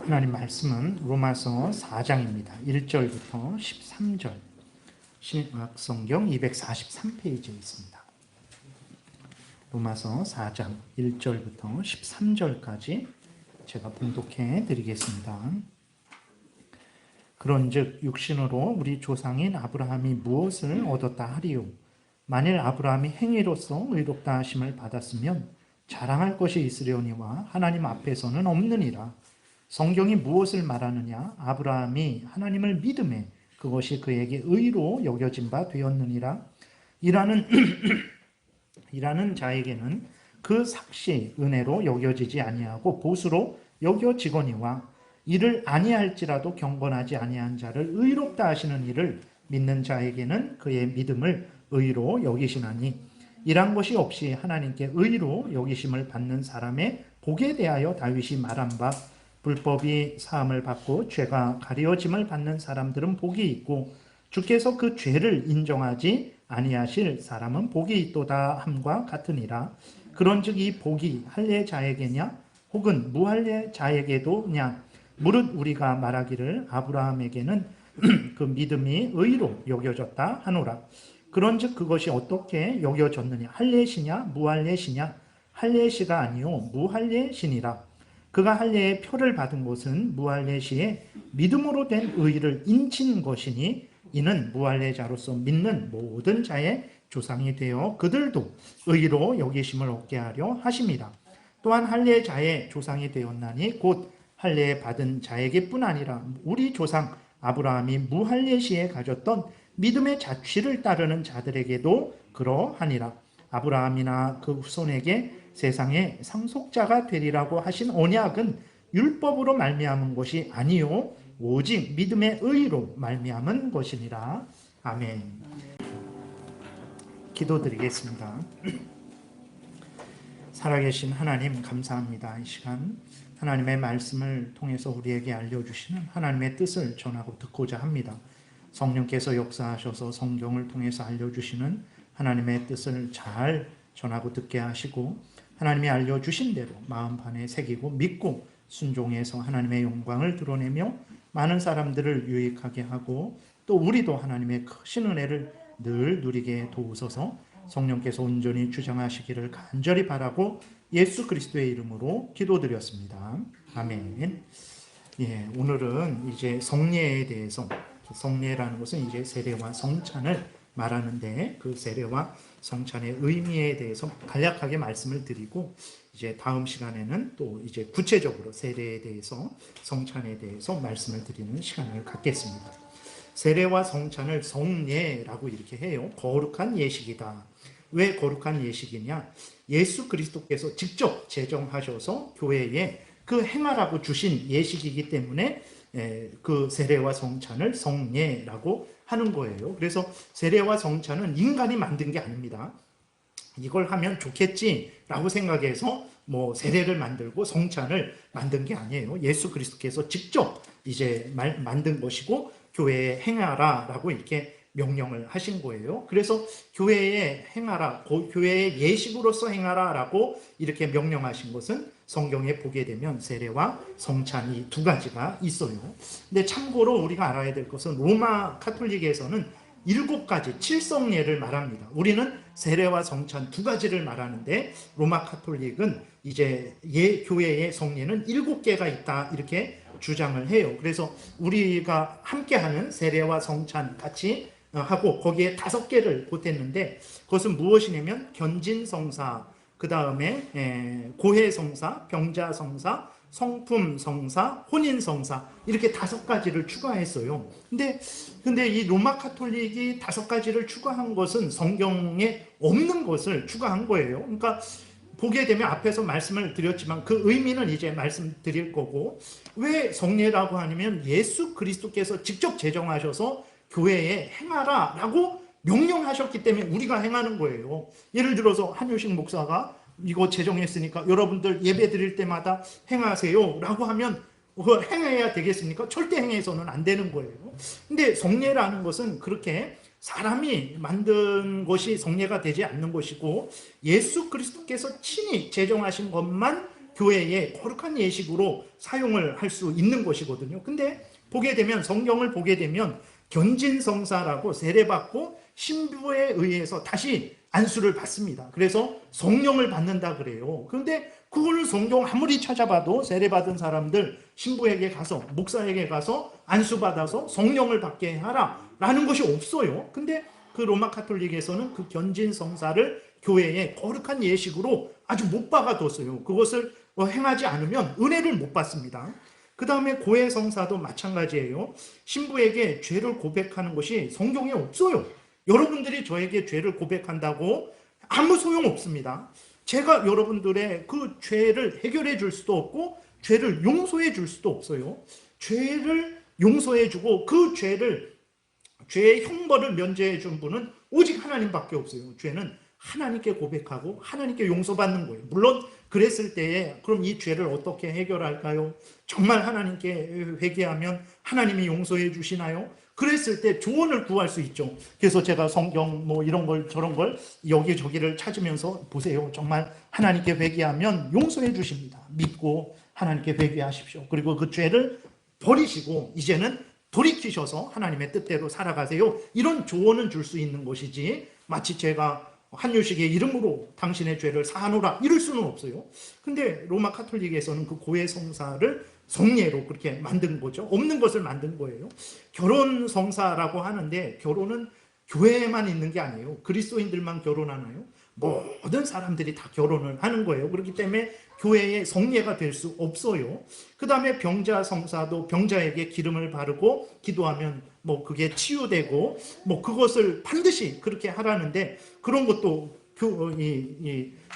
하나님 말씀은 로마서 4장입니다. 1절부터 13절, 신약성경 243페이지에 있습니다. 로마서 4장 1절부터 13절까지 제가 봉독해 드리겠습니다. 그런즉 육신으로 우리 조상인 아브라함이 무엇을 얻었다 하리요? 만일 아브라함이 행위로서 의롭다 하심을 받았으면 자랑할 것이 있으려니와 하나님 앞에서는 없느니라. 성경이 무엇을 말하느냐? 아브라함이 하나님을 믿음에 그것이 그에게 의로 여겨진 바 되었느니라. 이라는 자에게는 그 삭시 은혜로 여겨지지 아니하고 보수로 여겨지거니와 이를 아니할지라도 경건하지 아니한 자를 의롭다 하시는 이를 믿는 자에게는 그의 믿음을 의로 여기시나니 이란 것이 없이 하나님께 의로 여기심을 받는 사람의 복에 대하여 다윗이 말한 바 불법이 사함을 받고 죄가 가려짐을 받는 사람들은 복이 있고 주께서 그 죄를 인정하지 아니하실 사람은 복이 있도다 함과 같으니라. 그런즉 이 복이 할례자에게냐 혹은 무할례자에게도냐 무릇 우리가 말하기를 아브라함에게는 그 믿음이 의로 여겨졌다 하노라. 그런즉 그것이 어떻게 여겨졌느냐? 할례시냐 무할례시냐? 할례시가 아니요 무할례시니라. 그가 할례의 표를 받은 것은 무할례시에 믿음으로 된 의를 인친 것이니 이는 무할례자로서 믿는 모든 자의 조상이 되어 그들도 의로 여기심을 얻게 하려 하심이라. 또한 할례자의 조상이 되었나니 곧 할례 받은 자에게뿐 아니라 우리 조상 아브라함이 무할례시에 가졌던 믿음의 자취를 따르는 자들에게도 그러하니라. 아브라함이나 그 후손에게 세상의 상속자가 되리라고 하신 언약은 율법으로 말미암은 것이 아니요 오직 믿음의 의로 말미암은 것이니라. 아멘. 기도드리겠습니다. 살아계신 하나님 감사합니다. 이 시간 하나님의 말씀을 통해서 우리에게 알려주시는 하나님의 뜻을 전하고 듣고자 합니다. 성령께서 역사하셔서 성경을 통해서 알려주시는 하나님의 뜻을 잘 전하고 듣게 하시고 하나님이 알려주신 대로 마음판에 새기고 믿고 순종해서 하나님의 영광을 드러내며 많은 사람들을 유익하게 하고 또 우리도 하나님의 크신 은혜를 늘 누리게 도우소서. 성령께서 온전히 주장하시기를 간절히 바라고 예수 그리스도의 이름으로 기도드렸습니다. 아멘. 예, 오늘은 이제 성례에 대해서, 성례라는 것은 이제 세례와 성찬을 말하는데 그 세례와 성찬의 의미에 대해서 간략하게 말씀을 드리고 이제 다음 시간에는 또 이제 구체적으로 세례에 대해서 성찬에 대해서 말씀을 드리는 시간을 갖겠습니다. 세례와 성찬을 성례라고 이렇게 해요. 거룩한 예식이다. 왜 거룩한 예식이냐? 예수 그리스도께서 직접 제정하셔서 교회에 그 행하라고 주신 예식이기 때문에 그 세례와 성찬을 성례라고 하는 거예요. 그래서 세례와 성찬은 인간이 만든 게 아닙니다. 이걸 하면 좋겠지라고 생각해서 뭐 세례를 만들고 성찬을 만든 게 아니에요. 예수 그리스도께서 직접 이제 만든 것이고 교회에 행하라라고 이렇게 명령을 하신 거예요. 그래서 교회에 행하라, 교회의 예식으로서 행하라라고 이렇게 명령하신 것은 성경에 보게 되면 세례와 성찬이 두 가지가 있어요. 근데 참고로 우리가 알아야 될 것은 로마 카톨릭에서는 7가지, 7성례를 말합니다. 우리는 세례와 성찬 두 가지를 말하는데 로마 카톨릭은 이제 교회의 성례는 7개가 있다 이렇게 주장을 해요. 그래서 우리가 함께하는 세례와 성찬 같이 하고 거기에 5개를 보탰는데 그것은 무엇이냐면 견진성사, 그 다음에 고해성사, 병자성사, 성품성사, 혼인성사 이렇게 5가지를 추가했어요. 근데 이 로마 카톨릭이 5가지를 추가한 것은 성경에 없는 것을 추가한 거예요. 그러니까 보게 되면 앞에서 말씀을 드렸지만 그 의미는 이제 말씀드릴 거고 왜 성례라고 하냐면 예수 그리스도께서 직접 제정하셔서 교회에 행하라 라고 명령하셨기 때문에 우리가 행하는 거예요. 예를 들어서 한효식 목사가 이거 제정했으니까 여러분들 예배 드릴 때마다 행하세요 라고 하면 그걸 행해야 되겠습니까? 절대 행해서는 안 되는 거예요. 근데 성례라는 것은 그렇게 사람이 만든 것이 성례가 되지 않는 것이고 예수 그리스도께서 친히 제정하신 것만 교회의 거룩한 예식으로 사용을 할 수 있는 것이거든요. 근데 보게 되면, 성경을 보게 되면 견진성사라고 세례받고 신부에 의해서 다시 안수를 받습니다. 그래서 성령을 받는다 그래요. 그런데 그걸 성경 아무리 찾아봐도 세례받은 사람들 신부에게 가서, 목사에게 가서 안수받아서 성령을 받게 하라 라는 것이 없어요. 근데 그 로마 카톨릭에서는 그 견진성사를 교회의 거룩한 예식으로 아주 못 박아뒀어요. 그것을 행하지 않으면 은혜를 못 받습니다. 그 다음에 고해성사도 마찬가지예요. 신부에게 죄를 고백하는 것이 성경에 없어요. 여러분들이 저에게 죄를 고백한다고 아무 소용 없습니다. 제가 여러분들의 그 죄를 해결해 줄 수도 없고 죄를 용서해 줄 수도 없어요. 죄를 용서해 주고 그 죄의 형벌을 면제해 준 분은 오직 하나님밖에 없어요. 죄는 하나님께 고백하고 하나님께 용서받는 거예요. 물론 그랬을 때에 그럼 이 죄를 어떻게 해결할까요? 정말 하나님께 회개하면 하나님이 용서해 주시나요? 그랬을 때 조언을 구할 수 있죠. 그래서 제가 성경 뭐 이런 걸 저런 걸 여기저기를 찾으면서 보세요. 정말 하나님께 회개하면 용서해 주십니다. 믿고 하나님께 회개하십시오. 그리고 그 죄를 버리시고 이제는 돌이키셔서 하나님의 뜻대로 살아가세요. 이런 조언은 줄 수 있는 것이지 마치 제가 한유식의 이름으로 당신의 죄를 사하노라 이럴 수는 없어요. 근데 로마 카톨릭에서는 그 고해성사를 성례로 그렇게 만든 거죠. 없는 것을 만든 거예요. 결혼 성사라고 하는데 결혼은 교회에만 있는 게 아니에요. 그리스도인들만 결혼하나요? 모든 사람들이 다 결혼을 하는 거예요. 그렇기 때문에 교회의 성례가 될 수 없어요. 그 다음에 병자 성사도 병자에게 기름을 바르고 기도하면 뭐 그게 치유되고 뭐 그것을 반드시 그렇게 하라는데 그런 것도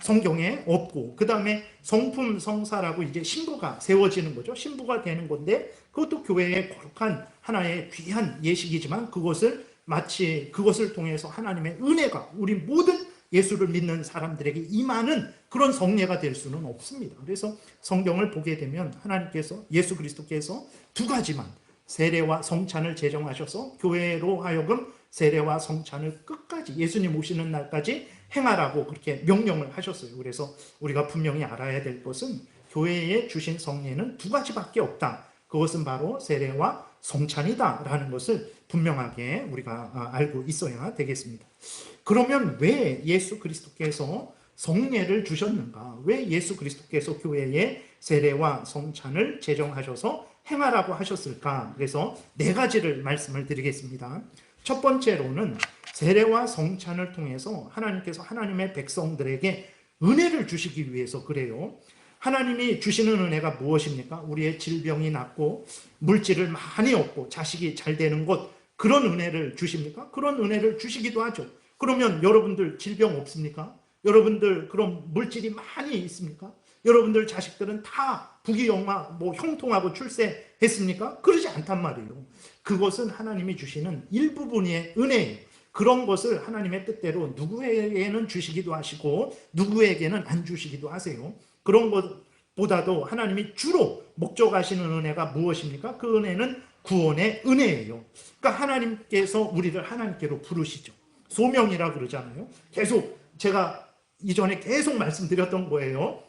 성경에 없고, 그 다음에 성품 성사라고 이제 신부가 세워지는 거죠. 신부가 되는 건데 그것도 교회의 거룩한 하나의 귀한 예식이지만 그것을 마치 그것을 통해서 하나님의 은혜가 우리 모든 예수를 믿는 사람들에게 임하는 그런 성례가 될 수는 없습니다. 그래서 성경을 보게 되면 하나님께서 예수 그리스도께서 두 가지만 세례와 성찬을 제정하셔서 교회로 하여금 세례와 성찬을 끝까지 예수님 오시는 날까지 행하라고 그렇게 명령을 하셨어요. 그래서 우리가 분명히 알아야 될 것은 교회에 주신 성례는 두 가지밖에 없다. 그것은 바로 세례와 성찬이다 라는 것을 분명하게 우리가 알고 있어야 되겠습니다. 그러면 왜 예수 그리스도께서 성례를 주셨는가? 왜 예수 그리스도께서 교회에 세례와 성찬을 제정하셔서 행하라고 하셨을까? 그래서 네 가지를 말씀을 드리겠습니다. 첫 번째로는 세례와 성찬을 통해서 하나님께서 하나님의 백성들에게 은혜를 주시기 위해서 그래요. 하나님이 주시는 은혜가 무엇입니까? 우리의 질병이 낫고 물질을 많이 얻고 자식이 잘 되는 것, 그런 은혜를 주십니까? 그런 은혜를 주시기도 하죠. 그러면 여러분들 질병 없습니까? 여러분들 그럼 물질이 많이 있습니까? 여러분들 자식들은 다 부귀영화 형통하고 출세했습니까? 그러지 않단 말이에요. 그것은 하나님이 주시는 일부분의 은혜예요. 그런 것을 하나님의 뜻대로 누구에게는 주시기도 하시고 누구에게는 안 주시기도 하세요. 그런 것보다도 하나님이 주로 목적하시는 은혜가 무엇입니까? 그 은혜는 구원의 은혜예요. 그러니까 하나님께서 우리를 하나님께로 부르시죠. 소명이라 그러잖아요. 계속 제가 이전에 계속 말씀드렸던 거예요.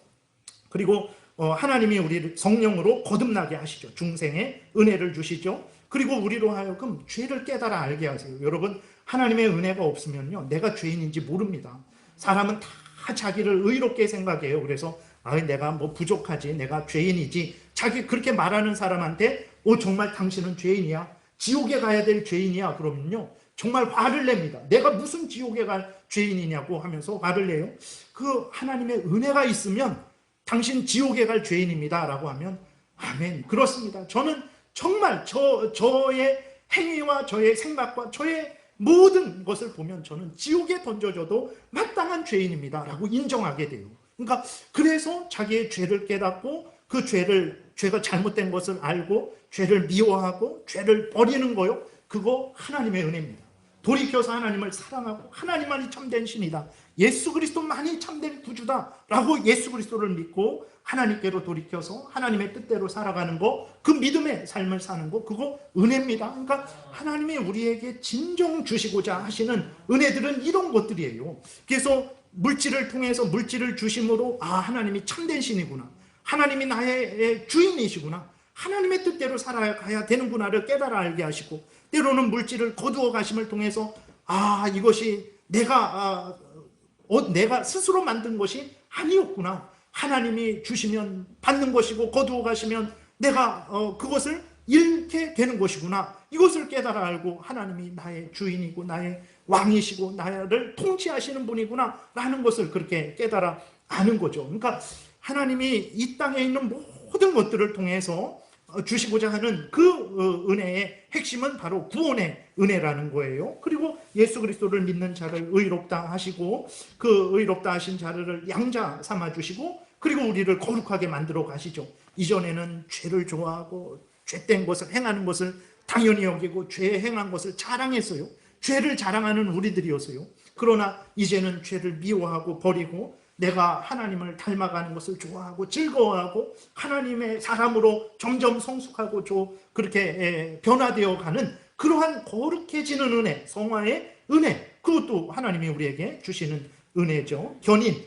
그리고 하나님이 우리를 성령으로 거듭나게 하시죠. 중생의 은혜를 주시죠. 그리고 우리로 하여금 죄를 깨달아 알게 하세요. 여러분, 하나님의 은혜가 없으면요, 내가 죄인인지 모릅니다. 사람은 다 자기를 의롭게 생각해요. 그래서 내가 부족하지, 내가 죄인이지, 자기 그렇게 말하는 사람한테 정말 당신은 죄인이야, 지옥에 가야 될 죄인이야 그러면요 정말 화를 냅니다. 내가 무슨 지옥에 갈 죄인이냐고 하면서 화를 내요. 그 하나님의 은혜가 있으면 당신 지옥에 갈 죄인입니다 라고 하면 아멘, 그렇습니다. 저는 정말 저의 행위와 저의 생각과 저의 모든 것을 보면 저는 지옥에 던져져도 마땅한 죄인입니다 라고 인정하게 돼요. 그러니까 그래서 자기의 죄를 깨닫고 그 죄가 잘못된 것을 알고 죄를 미워하고 죄를 버리는 거요, 그거 하나님의 은혜입니다. 돌이켜서 하나님을 사랑하고 하나님만이 참된 신이다, 예수 그리스도만이 참된 구주다 라고 예수 그리스도를 믿고 하나님께로 돌이켜서 하나님의 뜻대로 살아가는 거, 그 믿음의 삶을 사는 거, 그거 은혜입니다. 그러니까 하나님이 우리에게 진정 주시고자 하시는 은혜들은 이런 것들이에요. 그래서 물질을 통해서 물질을 주심으로 하나님이 참된 신이구나, 하나님이 나의 주인이시구나, 하나님의 뜻대로 살아가야 되는구나를 깨달아 알게 하시고, 때로는 물질을 거두어 가심을 통해서 이것이 내가 스스로 만든 것이 아니었구나, 하나님이 주시면 받는 것이고 거두어 가시면 내가 그것을 잃게 되는 것이구나, 이것을 깨달아 알고 하나님이 나의 주인이고 나의 왕이시고 나를 통치하시는 분이구나 라는 것을 그렇게 깨달아 아는 거죠. 그러니까 하나님이 이 땅에 있는 모든 것들을 통해서 주시고자 하는 그 은혜의 핵심은 바로 구원의 은혜라는 거예요. 그리고 예수 그리스도를 믿는 자를 의롭다 하시고, 그 의롭다 하신 자를 양자 삼아 주시고, 그리고 우리를 거룩하게 만들어 가시죠. 이전에는 죄를 좋아하고 죄된 것을 행하는 것을 당연히 여기고 죄 행한 것을 자랑했어요. 죄를 자랑하는 우리들이었어요. 그러나 이제는 죄를 미워하고 버리고 내가 하나님을 닮아가는 것을 좋아하고 즐거워하고 하나님의 사람으로 점점 성숙하고 그렇게 변화되어 가는 그러한 거룩해지는 은혜, 성화의 은혜, 그것도 하나님이 우리에게 주시는 은혜죠. 견인,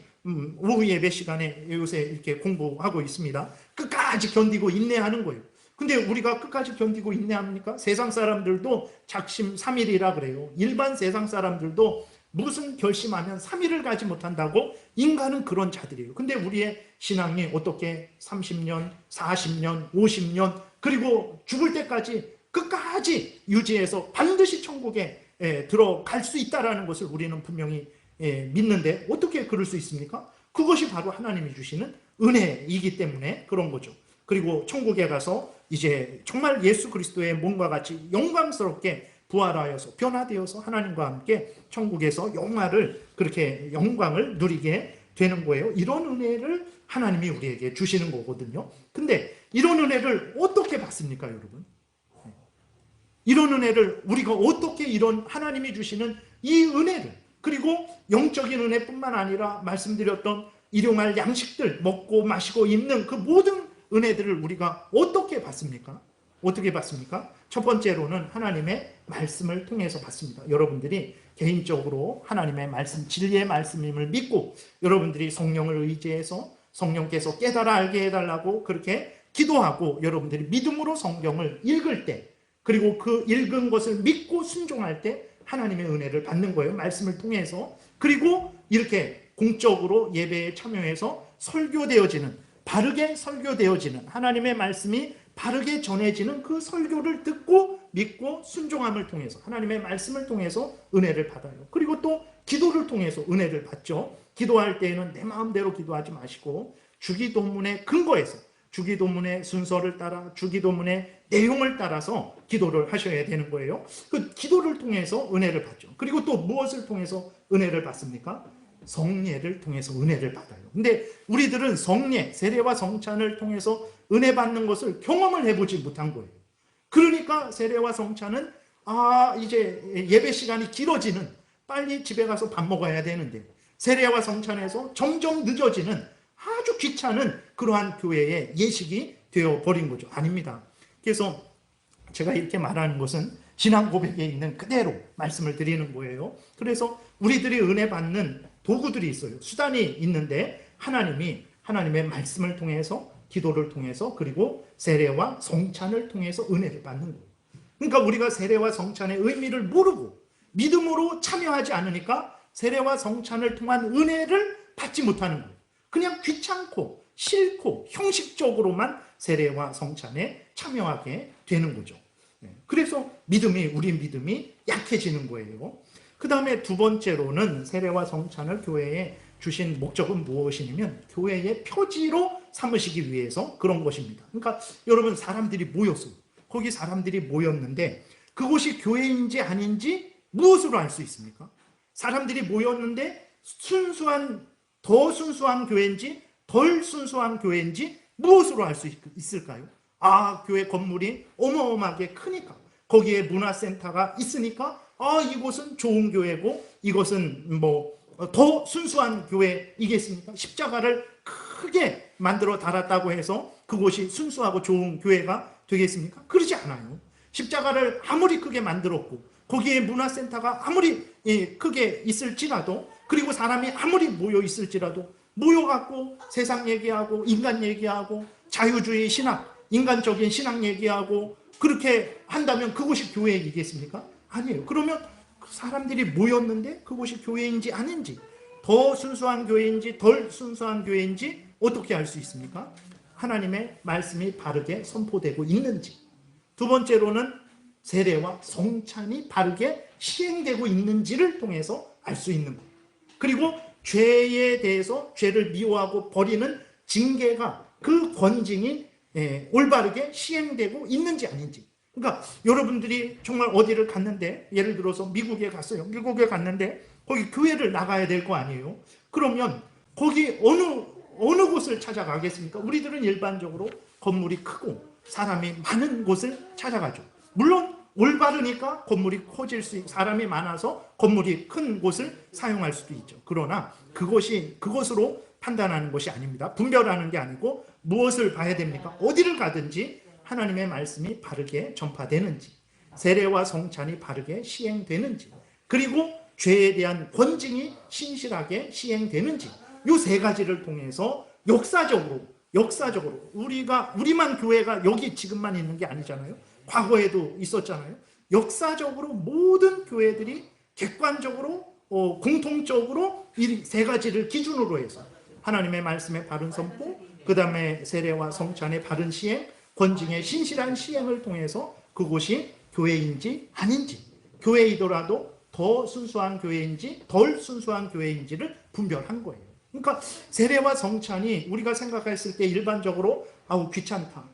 오후 예배 시간에 요새 이렇게 공부하고 있습니다. 끝까지 견디고 인내하는 거예요. 근데 우리가 끝까지 견디고 인내합니까? 세상 사람들도 작심 3일이라 그래요. 일반 세상 사람들도 무슨 결심하면 3일을 가지 못한다고, 인간은 그런 자들이에요. 근데 우리의 신앙이 어떻게 30년, 40년, 50년 그리고 죽을 때까지 끝까지 유지해서 반드시 천국에 들어갈 수 있다는 것을 우리는 분명히 믿는데, 어떻게 그럴 수 있습니까? 그것이 바로 하나님이 주시는 은혜이기 때문에 그런 거죠. 그리고 천국에 가서 이제 정말 예수 그리스도의 몸과 같이 영광스럽게 부활하여서 변화되어서 하나님과 함께 천국에서 그렇게 영광을 누리게 되는 거예요. 이런 은혜를 하나님이 우리에게 주시는 거거든요. 근데 이런 은혜를 어떻게 받습니까, 여러분? 이런 은혜를 우리가 어떻게, 이런 하나님이 주시는 이 은혜를, 그리고 영적인 은혜뿐만 아니라 말씀드렸던 일용할 양식들, 먹고 마시고 입는 그 모든 은혜들을 우리가 어떻게 받습니까? 어떻게 받습니까? 첫 번째로는 하나님의 말씀을 통해서 받습니다. 여러분들이 개인적으로 하나님의 말씀, 진리의 말씀임을 믿고 여러분들이 성령을 의지해서 성령께서 깨달아 알게 해달라고 그렇게 기도하고, 여러분들이 믿음으로 성경을 읽을 때, 그리고 그 읽은 것을 믿고 순종할 때 하나님의 은혜를 받는 거예요. 말씀을 통해서. 그리고 이렇게 공적으로 예배에 참여해서 설교되어지는, 바르게 설교되어지는, 하나님의 말씀이 바르게 전해지는 그 설교를 듣고 믿고 순종함을 통해서 하나님의 말씀을 통해서 은혜를 받아요. 그리고 또 기도를 통해서 은혜를 받죠. 기도할 때에는 내 마음대로 기도하지 마시고 주기도문의 근거에서, 주기도문의 순서를 따라, 주기도문의 내용을 따라서 기도를 하셔야 되는 거예요. 그 기도를 통해서 은혜를 받죠. 그리고 또 무엇을 통해서 은혜를 받습니까? 성례를 통해서 은혜를 받아요. 근데 우리들은 성례, 세례와 성찬을 통해서 은혜 받는 것을 경험을 해보지 못한 거예요. 그러니까 세례와 성찬은 이제 예배 시간이 길어지는, 빨리 집에 가서 밥 먹어야 되는데, 세례와 성찬에서 점점 늦어지는 아주 귀찮은 그러한 교회의 예식이 되어버린 거죠. 아닙니다. 그래서 제가 이렇게 말하는 것은 신앙 고백에 있는 그대로 말씀을 드리는 거예요. 그래서 우리들이 은혜 받는 도구들이 있어요. 수단이 있는데, 하나님의 말씀을 통해서, 기도를 통해서, 그리고 세례와 성찬을 통해서 은혜를 받는 거예요. 그러니까 우리가 세례와 성찬의 의미를 모르고 믿음으로 참여하지 않으니까 세례와 성찬을 통한 은혜를 받지 못하는 거예요. 그냥 귀찮고 싫고 형식적으로만 세례와 성찬에 참여하게 되는 거죠. 그래서 우리 믿음이 약해지는 거예요. 그 다음에 두 번째로는 세례와 성찬을 교회에 주신 목적은 무엇이냐면 교회의 표지로 삼으시기 위해서 그런 것입니다. 그러니까 여러분, 사람들이 모였어요. 거기 사람들이 모였는데 그곳이 교회인지 아닌지 무엇으로 알 수 있습니까? 사람들이 모였는데 더 순수한 교회인지 덜 순수한 교회인지 무엇으로 알 수 있을까요? 교회 건물이 어마어마하게 크니까, 거기에 문화센터가 있으니까 이곳은 좋은 교회고 이것은 더 순수한 교회이겠습니까? 십자가를 크게 만들어 달았다고 해서 그곳이 순수하고 좋은 교회가 되겠습니까? 그러지 않아요. 십자가를 아무리 크게 만들었고 거기에 문화센터가 아무리 크게 있을지라도, 그리고 사람이 아무리 모여 있을지라도 모여갖고 세상 얘기하고 인간 얘기하고 자유주의 신학, 인간적인 신학 얘기하고 그렇게 한다면 그곳이 교회이겠습니까? 아니에요. 그러면 그 사람들이 모였는데 그곳이 교회인지 아닌지, 더 순수한 교회인지 덜 순수한 교회인지 어떻게 알 수 있습니까? 하나님의 말씀이 바르게 선포되고 있는지. 두 번째로는 세례와 성찬이 바르게 시행되고 있는지를 통해서 알 수 있는 거예요. 그리고 죄에 대해서 죄를 미워하고 버리는 징계가 그 권징이 올바르게 시행되고 있는지 아닌지. 그러니까 여러분들이 정말 어디를 갔는데, 예를 들어서 미국에 갔어요. 미국에 갔는데 거기 교회를 나가야 될 거 아니에요. 그러면 거기 어느 곳을 찾아가겠습니까? 우리들은 일반적으로 건물이 크고 사람이 많은 곳을 찾아가죠. 물론 올바르니까 건물이 커질 수 있고 사람이 많아서 건물이 큰 곳을 사용할 수도 있죠. 그러나 그것으로 판단하는 것이 아닙니다. 분별하는 게 아니고 무엇을 봐야 됩니까? 어디를 가든지 하나님의 말씀이 바르게 전파되는지, 세례와 성찬이 바르게 시행되는지, 그리고 죄에 대한 권징이 신실하게 시행되는지, 이 세 가지를 통해서 역사적으로 우리만 교회가 여기 지금만 있는 게 아니잖아요. 과거에도 있었잖아요. 역사적으로 모든 교회들이 객관적으로 공통적으로 이 세 가지를 기준으로 해서 하나님의 말씀의 바른 선포, 그 다음에 세례와 성찬의 바른 시행, 권징의 신실한 시행을 통해서 그곳이 교회인지 아닌지, 교회이더라도 더 순수한 교회인지 덜 순수한 교회인지를 분별한 거예요. 그러니까 세례와 성찬이 우리가 생각했을 때 일반적으로 귀찮다,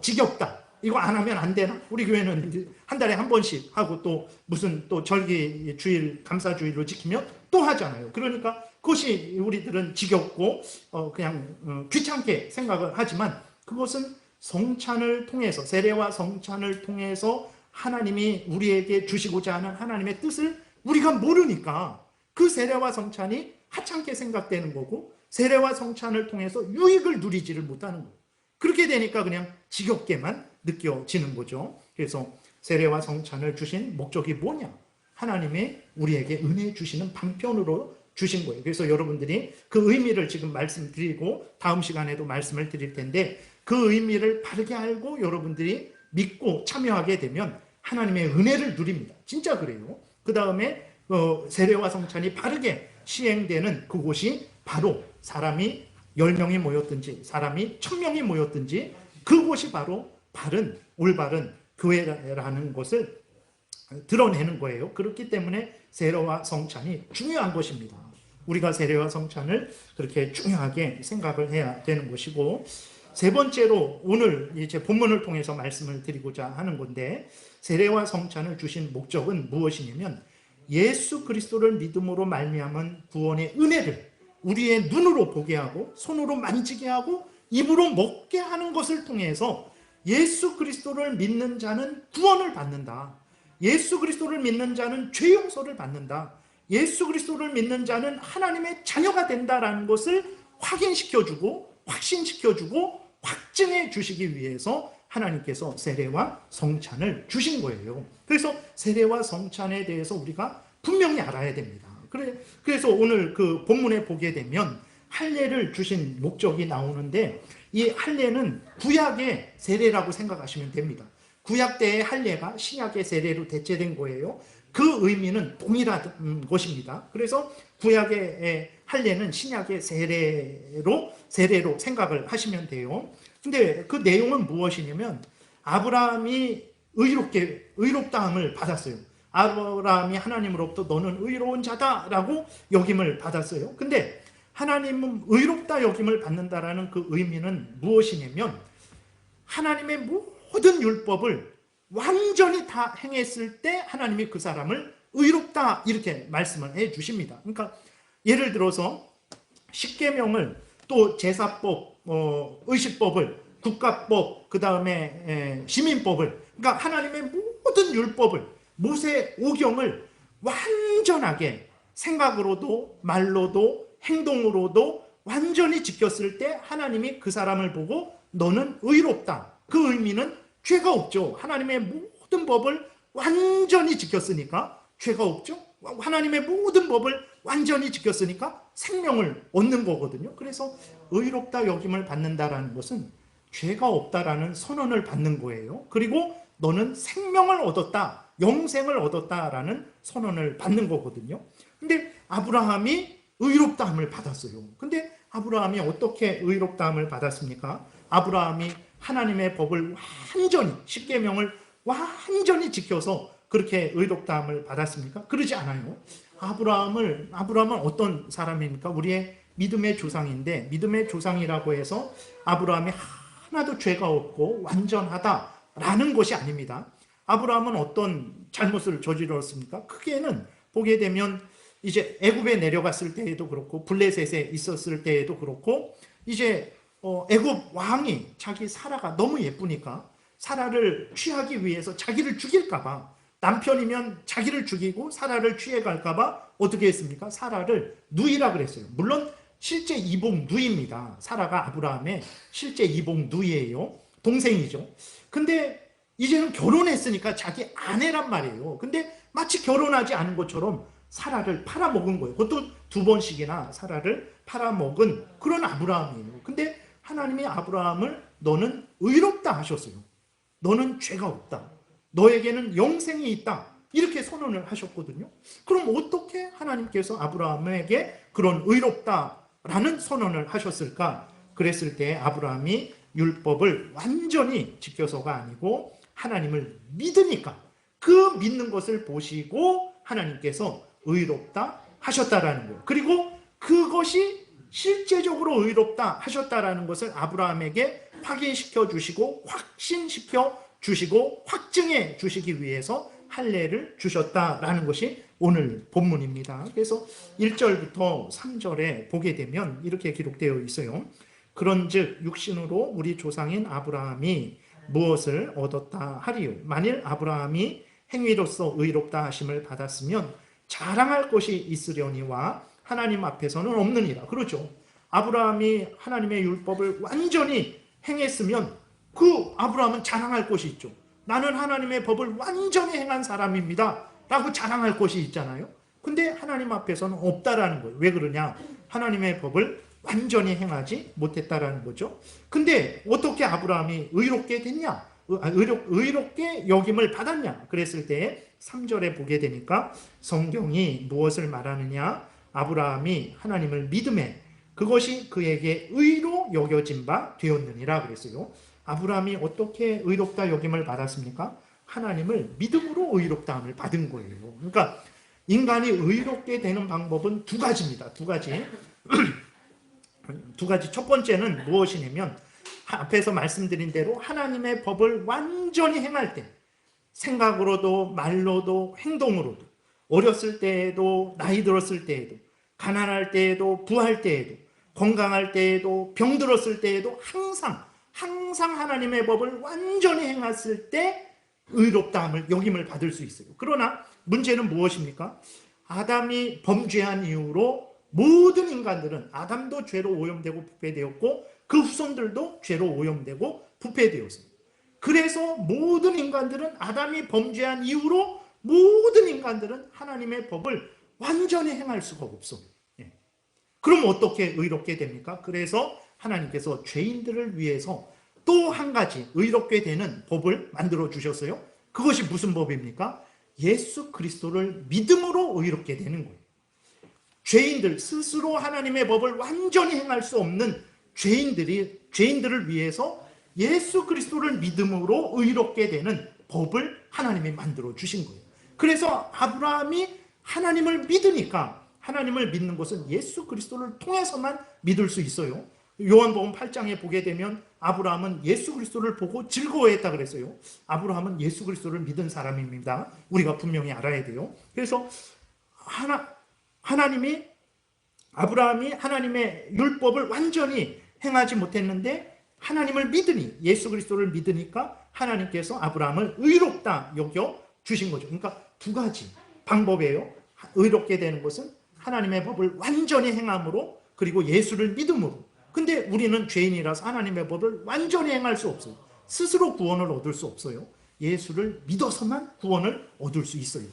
지겹다, 이거 안 하면 안 되나? 우리 교회는 한 달에 한 번씩 하고 또 무슨 또 절기 주일, 감사주일로 지키면 또 하잖아요. 그러니까 그것이 우리들은 지겹고 그냥 귀찮게 생각을 하지만, 그것은 성찬을 통해서, 세례와 성찬을 통해서 하나님이 우리에게 주시고자 하는 하나님의 뜻을 우리가 모르니까 그 세례와 성찬이 하찮게 생각되는 거고, 세례와 성찬을 통해서 유익을 누리지를 못하는 거예요. 그렇게 되니까 그냥 지겹게만 느껴지는 거죠. 그래서 세례와 성찬을 주신 목적이 뭐냐? 하나님의 우리에게 은혜 주시는 방편으로 주신 거예요. 그래서 여러분들이 그 의미를 지금 말씀드리고 다음 시간에도 말씀을 드릴 텐데, 그 의미를 바르게 알고 여러분들이 믿고 참여하게 되면 하나님의 은혜를 누립니다. 진짜 그래요. 그 다음에 세례와 성찬이 바르게 시행되는 그곳이 바로 사람이 10명이 모였든지 사람이 1000명이 모였든지 그곳이 바로 올바른 교회라는 것을 드러내는 거예요. 그렇기 때문에 세례와 성찬이 중요한 것입니다. 우리가 세례와 성찬을 그렇게 중요하게 생각을 해야 되는 것이고, 세 번째로 오늘 이제 본문을 통해서 말씀을 드리고자 하는 건데, 세례와 성찬을 주신 목적은 무엇이냐면 예수 그리스도를 믿음으로 말미암은 구원의 은혜를 우리의 눈으로 보게 하고 손으로 만지게 하고 입으로 먹게 하는 것을 통해서 예수 그리스도를 믿는 자는 구원을 받는다. 예수 그리스도를 믿는 자는 죄 용서를 받는다. 예수 그리스도를 믿는 자는 하나님의 자녀가 된다라는 것을 확인시켜주고 확신시켜주고 확증해 주시기 위해서 하나님께서 세례와 성찬을 주신 거예요. 그래서 세례와 성찬에 대해서 우리가 분명히 알아야 됩니다. 그래서 오늘 그 본문에 보게 되면 할례를 주신 목적이 나오는데, 이 할례는 구약의 세례라고 생각하시면 됩니다. 구약 때의 할례가 신약의 세례로 대체된 거예요. 그 의미는 동일한 것입니다. 그래서 구약의 할례는 신약의 세례로 생각을 하시면 돼요. 근데 그 내용은 무엇이냐면 아브라함이 의롭다함을 받았어요. 아브라함이 하나님으로부터 너는 의로운 자다라고 여김을 받았어요. 근데 하나님은 의롭다 여김을 받는다라는 그 의미는 무엇이냐면 하나님의 모든 율법을 완전히 다 행했을 때 하나님이 그 사람을 의롭다 이렇게 말씀을 해 주십니다. 그러니까 예를 들어서 십계명을, 또 제사법, 의식법을, 국가법, 그 다음에 시민법을, 그러니까 하나님의 모든 율법을, 모세 오경을 완전하게 생각으로도 말로도 행동으로도 완전히 지켰을 때 하나님이 그 사람을 보고 너는 의롭다. 그 의미는 죄가 없죠. 하나님의 모든 법을 완전히 지켰으니까 죄가 없죠. 하나님의 모든 법을 완전히 지켰으니까 생명을 얻는 거거든요. 그래서 의롭다 여김을 받는다라는 것은 죄가 없다라는 선언을 받는 거예요. 그리고 너는 생명을 얻었다, 영생을 얻었다라는 선언을 받는 거거든요. 근데 아브라함이 의롭다함을 받았어요. 근데 아브라함이 어떻게 의롭다함을 받았습니까? 아브라함이 하나님의 법을 완전히, 십계명을 완전히 지켜서 그렇게 의롭다함을 받았습니까? 그러지 않아요. 아브라함은 어떤 사람입니까? 우리의 믿음의 조상인데, 믿음의 조상이라고 해서 아브라함이 하나도 죄가 없고 완전하다라는 것이 아닙니다. 아브라함은 어떤 잘못을 저질렀습니까? 크게는 보게 되면 이제 애굽에 내려갔을 때에도 그렇고, 블레셋에 있었을 때에도 그렇고, 이제 애굽 왕이 자기 사라가 너무 예쁘니까 사라를 취하기 위해서 자기를 죽일까봐, 남편이면 자기를 죽이고 사라를 취해갈까봐 어떻게 했습니까? 사라를 누이라 그랬어요. 물론 실제 이복 누이입니다. 사라가 아브라함의 실제 이복 누이예요. 동생이죠. 근데 이제는 결혼했으니까 자기 아내란 말이에요. 근데 마치 결혼하지 않은 것처럼 사라를 팔아먹은 거예요. 그것도 2번씩이나 사라를 팔아먹은 그런 아브라함이에요. 근데 하나님이 아브라함을 너는 의롭다 하셨어요. 너는 죄가 없다. 너에게는 영생이 있다. 이렇게 선언을 하셨거든요. 그럼 어떻게 하나님께서 아브라함에게 그런 의롭다라는 선언을 하셨을까? 그랬을 때 아브라함이 율법을 완전히 지켜서가 아니고 하나님을 믿으니까, 그 믿는 것을 보시고 하나님께서 의롭다 하셨다라는 거예요. 그리고 그것이 실제적으로 의롭다 하셨다라는 것을 아브라함에게 확인시켜 주시고 확신시켜 주시고 확증해 주시기 위해서 할례를 주셨다라는 것이 오늘 본문입니다. 그래서 1절부터 3절에 보게 되면 이렇게 기록되어 있어요. 그런즉 육신으로 우리 조상인 아브라함이 무엇을 얻었다 하리요? 만일 아브라함이 행위로서 의롭다 하심을 받았으면 자랑할 것이 있으려니와 하나님 앞에서는 없느니라. 그렇죠. 아브라함이 하나님의 율법을 완전히 행했으면 그 아브라함은 자랑할 것이 있죠. 나는 하나님의 법을 완전히 행한 사람입니다 라고 자랑할 것이 있잖아요. 근데 하나님 앞에서는 없다라는 거예요. 왜 그러냐? 하나님의 법을 완전히 행하지 못했다라는 거죠. 근데 어떻게 아브라함이 의롭게 됐냐? 의롭게 여김을 받았냐? 그랬을 때 3절에 보게 되니까 성경이 무엇을 말하느냐? 아브라함이 하나님을 믿음에 그것이 그에게 의로 여겨진 바 되었느니라 그랬어요. 아브라함이 어떻게 의롭다 여김을 받았습니까? 하나님을 믿음으로 의롭다함을 받은 거예요. 그러니까 인간이 의롭게 되는 방법은 2가지입니다. 2가지. 2가지. 첫 번째는 무엇이냐면 앞에서 말씀드린 대로 하나님의 법을 완전히 행할 때, 생각으로도 말로도 행동으로도, 어렸을 때에도 나이 들었을 때에도, 가난할 때에도 부할 때에도, 건강할 때에도 병들었을 때에도 항상 하나님의 법을 완전히 행했을 때 의롭다함을 여김을 받을 수 있어요. 그러나 문제는 무엇입니까? 아담이 범죄한 이후로 모든 인간들은, 아담도 죄로 오염되고 부패되었고 그 후손들도 죄로 오염되고 부패되었어요. 그래서 모든 인간들은, 아담이 범죄한 이후로 모든 인간들은 하나님의 법을 완전히 행할 수가 없어요. 그럼 어떻게 의롭게 됩니까? 그래서 하나님께서 죄인들을 위해서 또 한 가지 의롭게 되는 법을 만들어 주셨어요. 그것이 무슨 법입니까? 예수 그리스도를 믿음으로 의롭게 되는 거예요. 죄인들, 스스로 하나님의 법을 완전히 행할 수 없는 죄인들을 위해서 예수 그리스도를 믿음으로 의롭게 되는 법을 하나님이 만들어 주신 거예요. 그래서 아브라함이 하나님을 믿으니까, 하나님을 믿는 것은 예수 그리스도를 통해서만 믿을 수 있어요. 요한복음 8장에 보게 되면 아브라함은 예수 그리스도를 보고 즐거워했다 그랬어요. 아브라함은 예수 그리스도를 믿은 사람입니다. 우리가 분명히 알아야 돼요. 그래서 아브라함이 하나님의 율법을 완전히 행하지 못했는데 하나님을 믿으니, 예수 그리스도를 믿으니까 하나님께서 아브라함을 의롭다 여겨 주신 거죠. 그러니까 2가지 방법이에요. 의롭게 되는 것은 하나님의 법을 완전히 행함으로, 그리고 예수를 믿음으로. 근데 우리는 죄인이라서 하나님의 법을 완전히 행할 수 없어요. 스스로 구원을 얻을 수 없어요. 예수를 믿어서만 구원을 얻을 수 있어요.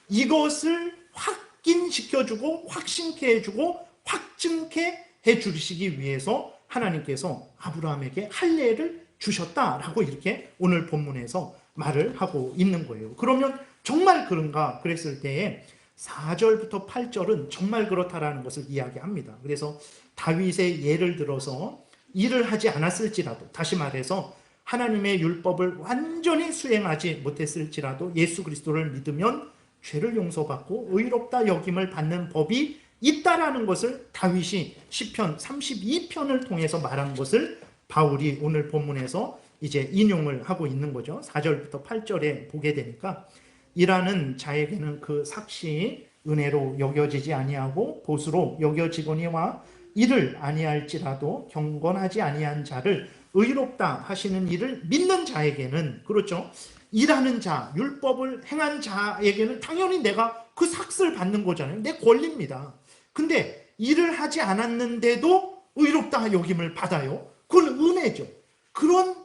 이것을 확인시켜주고 확신케 해주고 확증케 해주시기 위해서 하나님께서 아브라함에게 할례를 주셨다라고 이렇게 오늘 본문에서 말을 하고 있는 거예요. 그러면 정말 그런가 그랬을 때에 4절부터 8절은 정말 그렇다라는 것을 이야기합니다. 그래서 다윗의 예를 들어서 일을 하지 않았을지라도, 다시 말해서 하나님의 율법을 완전히 수행하지 못했을지라도 예수 그리스도를 믿으면 죄를 용서받고 의롭다 여김을 받는 법이 있다라는 것을 다윗이 시편 32편을 통해서 말한 것을 바울이 오늘 본문에서 이제 인용을 하고 있는 거죠. 4절부터 8절에 보게 되니까 일하는 자에게는 그 삭시 은혜로 여겨지지 아니하고 보수로 여겨지거니와 이를 아니할지라도 경건하지 아니한 자를 의롭다 하시는 이를 믿는 자에게는, 그렇죠, 일하는 자, 율법을 행한 자에게는 당연히 내가 그 삭스를 받는 거잖아요. 내 권리입니다. 근데 일을 하지 않았는데도 의롭다 여김을 받아요. 그건 은혜죠. 그런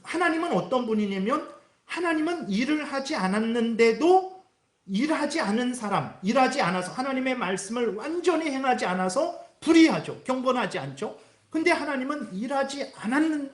하나님은 어떤 분이냐면, 하나님은 일을 하지 않았는데도 일하지 않은 사람, 일하지 않아서 하나님의 말씀을 완전히 행하지 않아서 불의하죠. 경건하지 않죠. 근데 하나님은 일하지 않은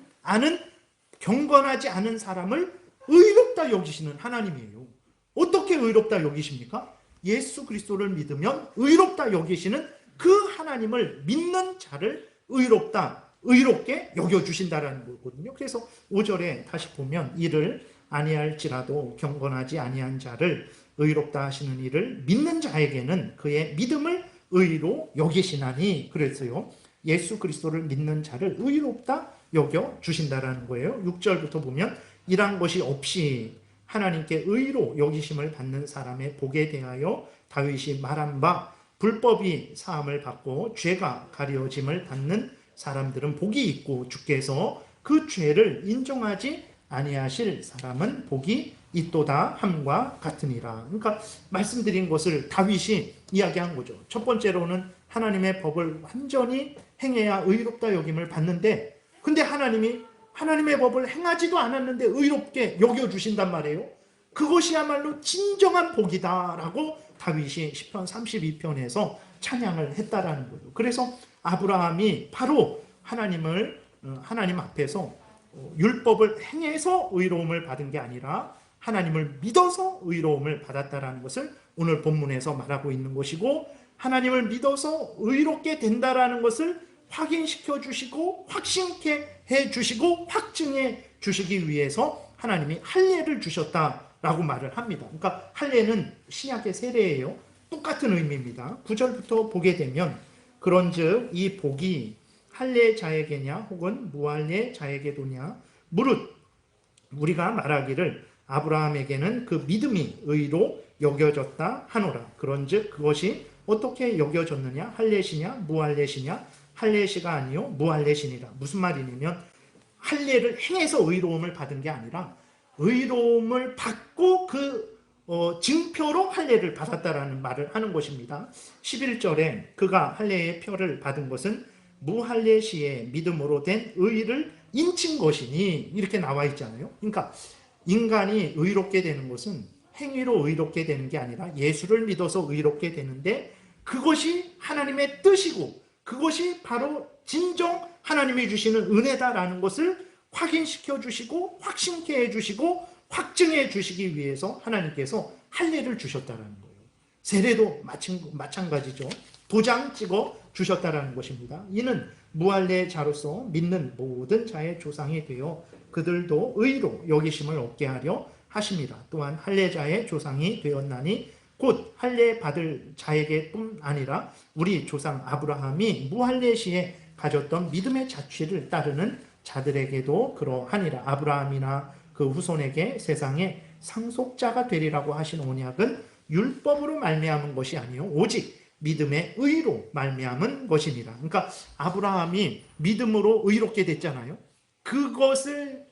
경건하지 않은 사람을 의롭다 여기시는 하나님이에요. 어떻게 의롭다 여기십니까? 예수 그리스도를 믿으면 의롭다 여기시는 그 하나님을 믿는 자를 의롭게 여겨주신다라는 거거든요. 그래서 5절에 다시 보면 이를 아니할지라도 경건하지 아니한 자를 의롭다 하시는 이를 믿는 자에게는 그의 믿음을 의로 여기시나니, 그래서요 예수 그리스도를 믿는 자를 의롭다 여겨주신다라는 거예요. 6절부터 보면 이란 것이 없이 하나님께 의로 여기심을 받는 사람의 복에 대하여 다윗이 말한 바 불법이 사함을 받고 죄가 가려짐을 받는 사람들은 복이 있고 주께서 그 죄를 인정하지 아니하실 사람은 복이 있도다 함과 같으니라. 그러니까 말씀드린 것을 다윗이 이야기한 거죠. 첫 번째로는 하나님의 법을 완전히 행해야 의롭다 여김을 받는데, 근데 하나님의 법을 행하지도 않았는데 의롭게 여겨주신단 말이에요. 그것이야말로 진정한 복이다라고 다윗이 시편 32편에서 찬양을 했다라는 거예요. 그래서 아브라함이 바로 하나님 앞에서 율법을 행해서 의로움을 받은 게 아니라 하나님을 믿어서 의로움을 받았다라는 것을 오늘 본문에서 말하고 있는 것이고, 하나님을 믿어서 의롭게 된다라는 것을 확인시켜 주시고 확신케 해 주시고 확증해 주시기 위해서 하나님이 할례를 주셨다라고 말을 합니다. 그러니까 할례는 신약의 세례예요. 똑같은 의미입니다. 9절부터 보게 되면 그런즉 이 복이 할례자에게냐 혹은 무할례자에게도냐 무릇 우리가 말하기를 아브라함에게는 그 믿음이 의로 여겨졌다 하노라. 그런즉 그것이 어떻게 여겨졌느냐? 할례시냐 무할례시냐? 할례시가 아니요 무할례시니라. 무슨 말이냐면 할례를 행해서 의로움을 받은 게 아니라 의로움을 받고 그 증표로 할례를 받았다라는 말을 하는 것입니다. 11절에 그가 할례의 표를 받은 것은 무할례시의 믿음으로 된 의를 인친 것이니 이렇게 나와 있잖아요. 그러니까 인간이 의롭게 되는 것은 행위로 의롭게 되는 게 아니라 예수를 믿어서 의롭게 되는데, 그것이 하나님의 뜻이고 그것이 바로 진정 하나님이 주시는 은혜다라는 것을 확인시켜 주시고 확신케 해주시고 확증해 주시기 위해서 하나님께서 할례를 주셨다는 거예요. 세례도 마찬가지죠. 도장 찍어 주셨다는 것입니다. 이는 무할례자로서 믿는 모든 자의 조상이 되어 그들도 의로 여기심을 얻게 하려 하심이라. 또한 할례자의 조상이 되었나니 곧 할례 받을 자에게뿐 아니라 우리 조상 아브라함이 무할례시에 가졌던 믿음의 자취를 따르는 자들에게도 그러하니라. 아브라함이나 그 후손에게 세상에 상속자가 되리라고 하신 언약은 율법으로 말미암은 것이 아니요 오직 믿음의 의로 말미암은 것이니라. 그러니까 아브라함이 믿음으로 의롭게 됐잖아요. 그것을